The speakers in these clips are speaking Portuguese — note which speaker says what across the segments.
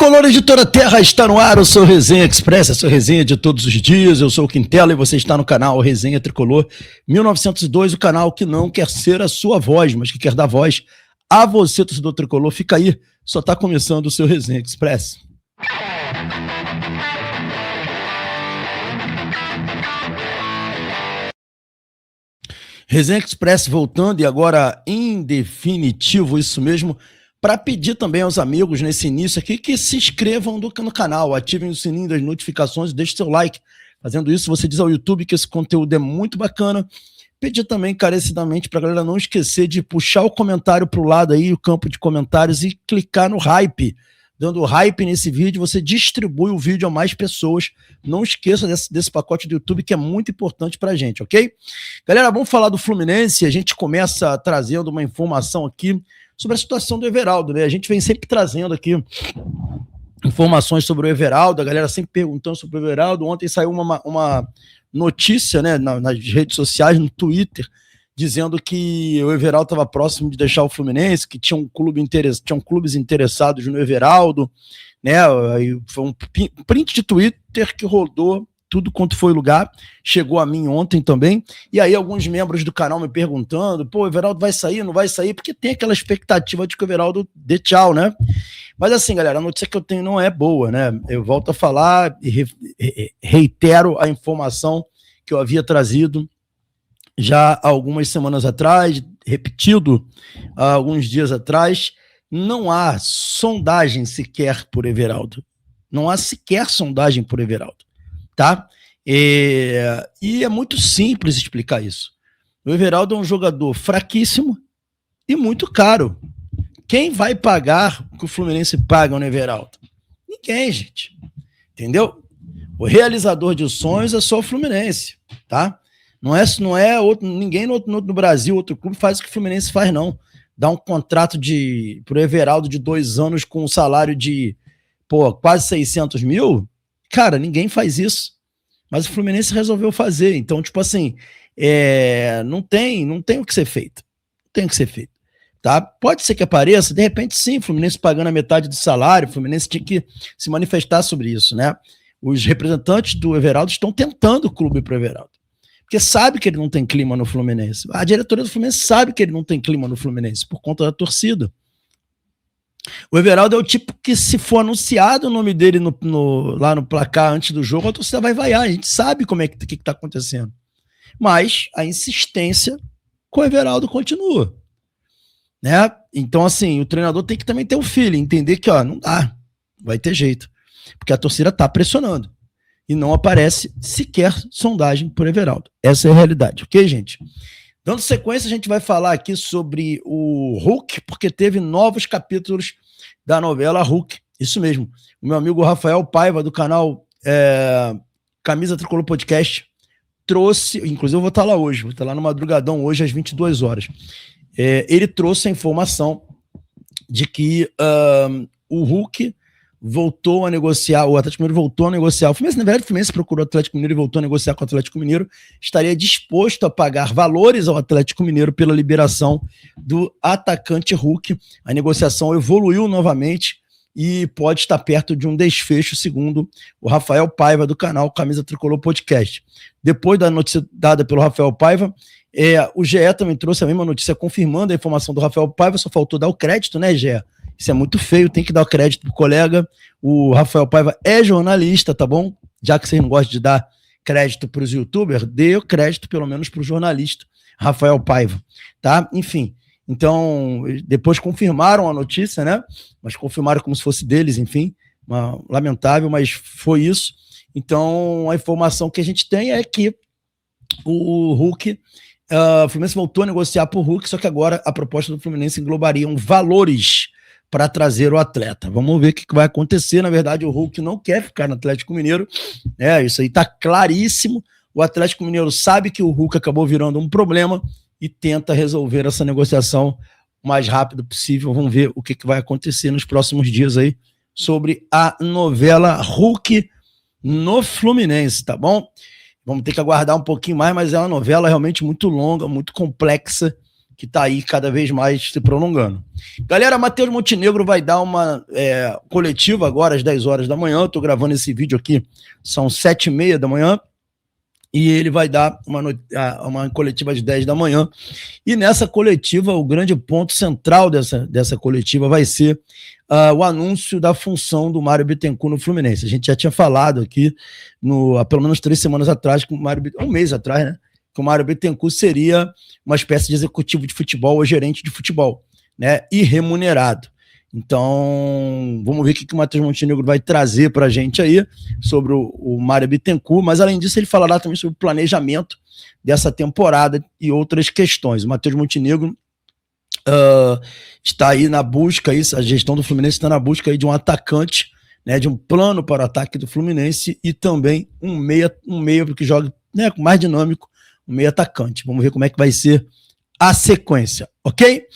Speaker 1: Tricolores de toda a terra, está no ar o seu Resenha Express, a sua resenha de todos os dias. Eu sou o Quintela e você está no canal Resenha Tricolor 1902, o canal que não quer ser a sua voz, mas que quer dar voz a você, torcedor tricolor. Fica aí, só está começando o seu Resenha Express. Resenha Express voltando e agora em definitivo, isso mesmo, para pedir também aos amigos nesse início aqui que se inscrevam no canal, ativem o sininho das notificações, deixem seu like. Fazendo isso, você diz ao YouTube que esse conteúdo é muito bacana. Pedir também encarecidamente para a galera não esquecer de puxar o comentário para o lado aí, o campo de comentários, e clicar no hype. Dando hype nesse vídeo, você distribui o vídeo a mais pessoas. Não esqueça desse pacote do YouTube, que é muito importante pra gente, ok? Galera, vamos falar do Fluminense. A gente começa trazendo uma informação aqui sobre a situação do Everaldo, né? A gente vem sempre trazendo aqui informações sobre o Everaldo, a galera sempre perguntando sobre o Everaldo. Ontem saiu uma notícia, né, nas redes sociais, no Twitter, dizendo que o Everaldo estava próximo de deixar o Fluminense, que tinham clubes interessados no Everaldo, né? Foi um print de Twitter que rodou tudo quanto foi lugar, chegou a mim ontem também, e aí alguns membros do canal me perguntando, pô, o Everaldo vai sair, não vai sair, porque tem aquela expectativa de que o Everaldo dê tchau, né? Mas assim, galera, a notícia que eu tenho não é boa, né? Eu volto a falar e reitero a informação que eu havia trazido já há algumas semanas atrás, repetido há alguns dias atrás. Não há sondagem sequer por Everaldo. Não há sequer sondagem por Everaldo, tá? E é muito simples explicar isso. O Everaldo é um jogador fraquíssimo e muito caro. Quem vai pagar o que o Fluminense paga no Everaldo? Ninguém, gente. Entendeu? O realizador de sonhos é só o Fluminense, tá? Não é outro, ninguém no Brasil, outro clube faz o que o Fluminense faz, não. Dá um contrato pro Everaldo de 2 anos com um salário de quase 600 mil. Cara, ninguém faz isso. Mas o Fluminense resolveu fazer. Então, tipo assim, não tem o que ser feito. Não tem o que ser feito. Tá? Pode ser que apareça, de repente sim, o Fluminense pagando a metade do salário, o Fluminense tinha que se manifestar sobre isso, né? Os representantes do Everaldo estão tentando o clube pro Everaldo. Porque sabe que ele não tem clima no Fluminense. A diretoria do Fluminense sabe que ele não tem clima no Fluminense, por conta da torcida. O Everaldo é o tipo que, se for anunciado o nome dele lá no placar antes do jogo, a torcida vai vaiar. A gente sabe como que está acontecendo. Mas a insistência com o Everaldo continua, né? Então, assim, o treinador tem que também ter o feeling, entender que, não dá, vai ter jeito. Porque a torcida está pressionando. E não aparece sequer sondagem por Everaldo. Essa é a realidade, ok, gente? Dando sequência, a gente vai falar aqui sobre o Hulk, porque teve novos capítulos da novela Hulk. Isso mesmo. O meu amigo Rafael Paiva, do canal Camisa Tricolor Podcast, trouxe, inclusive eu vou estar lá hoje, vou estar lá no Madrugadão hoje às 22 horas. Ele trouxe a informação de que o Hulk voltou a negociar, o Atlético Mineiro voltou a negociar. O Fluminense, na verdade, o Fluminense procurou o Atlético Mineiro e voltou a negociar com o Atlético Mineiro. Estaria disposto a pagar valores ao Atlético Mineiro pela liberação do atacante Hulk. A negociação evoluiu novamente e pode estar perto de um desfecho, segundo o Rafael Paiva, do canal Camisa Tricolor Podcast. Depois da notícia dada pelo Rafael Paiva, o GE também trouxe a mesma notícia confirmando a informação do Rafael Paiva, só faltou dar o crédito, né, GE? Isso é muito feio, tem que dar o crédito pro colega. O Rafael Paiva é jornalista, tá bom? Já que vocês não gostam de dar crédito para os youtubers, dê o crédito pelo menos pro jornalista Rafael Paiva, tá? Enfim, então, depois confirmaram a notícia, né? Mas confirmaram como se fosse deles, enfim. Lamentável, mas foi isso. Então, a informação que a gente tem é que o Hulk, o Fluminense voltou a negociar por Hulk, só que agora a proposta do Fluminense englobaria valores para trazer o atleta. Vamos ver o que vai acontecer. Na verdade, o Hulk não quer ficar no Atlético Mineiro. Isso aí está claríssimo. O Atlético Mineiro sabe que o Hulk acabou virando um problema e tenta resolver essa negociação o mais rápido possível. Vamos ver o que vai acontecer nos próximos dias aí sobre a novela Hulk no Fluminense, tá bom? Vamos ter que aguardar um pouquinho mais, mas é uma novela realmente muito longa, muito complexa, que está aí cada vez mais se prolongando. Galera, Matheus Montenegro vai dar uma coletiva agora às 10 horas da manhã. Eu estou gravando esse vídeo aqui, são 7h30 da manhã, e ele vai dar uma coletiva às 10 da manhã. E nessa coletiva, o grande ponto central dessa coletiva vai ser o anúncio da função do Mário Bittencourt no Fluminense. A gente já tinha falado aqui, há pelo menos 3 semanas atrás, um mês atrás, né? Que o Mário Bittencourt seria uma espécie de executivo de futebol ou gerente de futebol, né? E remunerado. Então, vamos ver o que o Matheus Montenegro vai trazer para a gente aí sobre o Mário Bittencourt, mas além disso ele falará também sobre o planejamento dessa temporada e outras questões. O Matheus Montenegro está aí na busca, a gestão do Fluminense está na busca aí de um atacante, né, de um plano para o ataque do Fluminense e também um meia que jogue, né, mais dinâmico, um meio atacante. Vamos ver como é que vai ser a sequência, ok?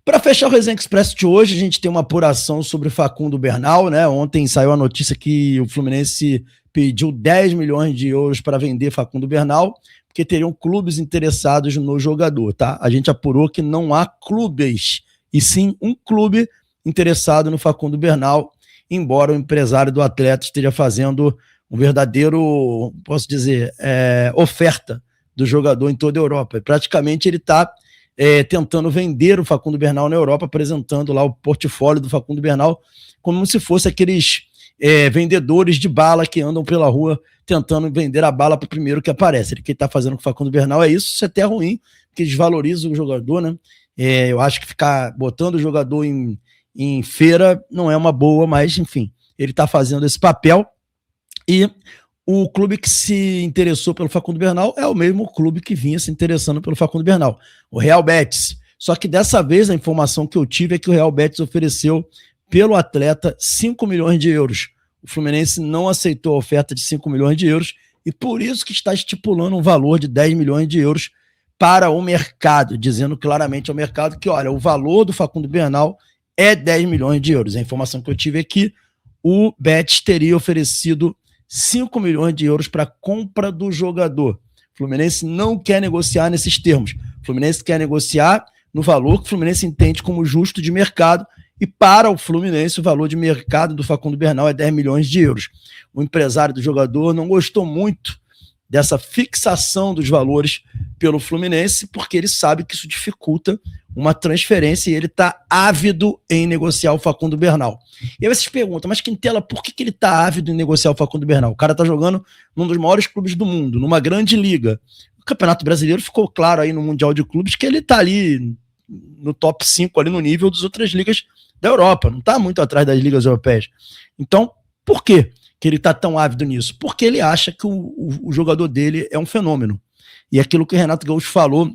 Speaker 1: Para fechar o Resenha Expresso de hoje, a gente tem uma apuração sobre o Facundo Bernal, né? Ontem saiu a notícia que o Fluminense pediu 10 milhões de euros para vender Facundo Bernal, porque teriam clubes interessados no jogador, tá? A gente apurou que não há clubes, e sim um clube interessado no Facundo Bernal, embora o empresário do atleta esteja fazendo um verdadeiro, posso dizer, oferta do jogador em toda a Europa. Praticamente ele está tentando vender o Facundo Bernal na Europa, apresentando lá o portfólio do Facundo Bernal como se fosse aqueles vendedores de bala que andam pela rua tentando vender a bala para o primeiro que aparece. O que ele está fazendo com o Facundo Bernal isso é até ruim, porque desvaloriza o jogador, né? Eu acho que ficar botando o jogador em feira não é uma boa, mas enfim, ele está fazendo esse papel. E o clube que se interessou pelo Facundo Bernal é o mesmo clube que vinha se interessando pelo Facundo Bernal, o Real Betis. Só que dessa vez a informação que eu tive é que o Real Betis ofereceu pelo atleta 5 milhões de euros. O Fluminense não aceitou a oferta de 5 milhões de euros e por isso que está estipulando um valor de 10 milhões de euros para o mercado, dizendo claramente ao mercado que, olha, o valor do Facundo Bernal é 10 milhões de euros. A informação que eu tive é que o Betis teria oferecido 5 milhões de euros para a compra do jogador. O Fluminense não quer negociar nesses termos. O Fluminense quer negociar no valor que o Fluminense entende como justo de mercado e para o Fluminense o valor de mercado do Facundo Bernal é 10 milhões de euros. O empresário do jogador não gostou muito dessa fixação dos valores pelo Fluminense, porque ele sabe que isso dificulta uma transferência e ele está ávido em negociar o Facundo Bernal. E aí vocês perguntam, mas Quintela, por que ele está ávido em negociar o Facundo Bernal? O cara está jogando num dos maiores clubes do mundo, numa grande liga. O Campeonato Brasileiro ficou claro aí no Mundial de Clubes que ele está ali no top 5, ali no nível das outras ligas da Europa, não está muito atrás das ligas europeias. Então, por quê que ele está tão ávido nisso? Porque ele acha que o jogador dele é um fenômeno. E aquilo que o Renato Gaúcho falou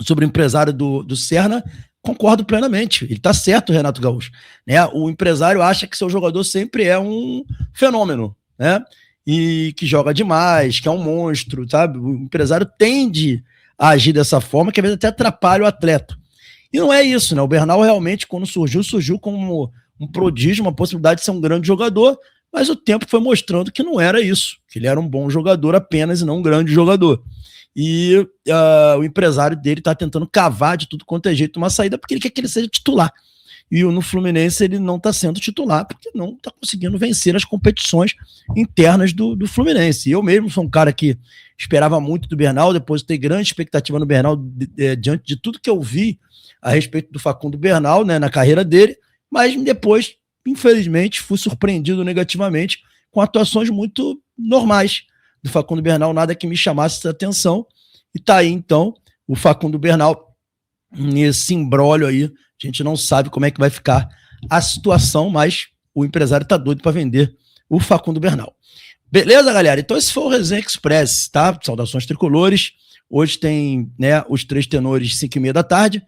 Speaker 1: sobre o empresário do Serna, concordo plenamente. Ele está certo, o Renato Gaúcho. Né? O empresário acha que seu jogador sempre é um fenômeno, né? E que joga demais, que é um monstro, sabe? O empresário tende a agir dessa forma, que às vezes até atrapalha o atleta. E não é isso, né? O Bernal realmente, quando surgiu como um prodígio, uma possibilidade de ser um grande jogador, mas o tempo foi mostrando que não era isso, que ele era um bom jogador apenas e não um grande jogador. E o empresário dele está tentando cavar de tudo quanto é jeito uma saída, porque ele quer que ele seja titular. E no Fluminense ele não está sendo titular, porque não está conseguindo vencer as competições internas do Fluminense. Eu mesmo sou um cara que esperava muito do Bernal, depositei grande expectativa no Bernal diante de tudo que eu vi a respeito do Facundo Bernal, né, na carreira dele, mas depois, infelizmente, fui surpreendido negativamente com atuações muito normais do Facundo Bernal, nada que me chamasse atenção. E tá aí, então, o Facundo Bernal nesse imbróglio aí. A gente não sabe como é que vai ficar a situação, mas o empresário tá doido para vender o Facundo Bernal. Beleza, galera? Então esse foi o Resenha Express, tá? Saudações tricolores. Hoje tem, né, os 3 tenores, 5h30 da tarde.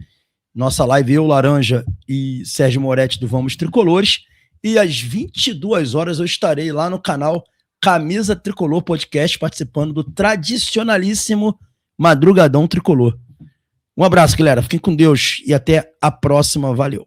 Speaker 1: Nossa live, eu, Laranja e Sérgio Moretti do Vamos Tricolores. E às 22 horas eu estarei lá no canal Camisa Tricolor Podcast, participando do tradicionalíssimo Madrugadão Tricolor. Um abraço, galera. Fiquem com Deus e até a próxima. Valeu.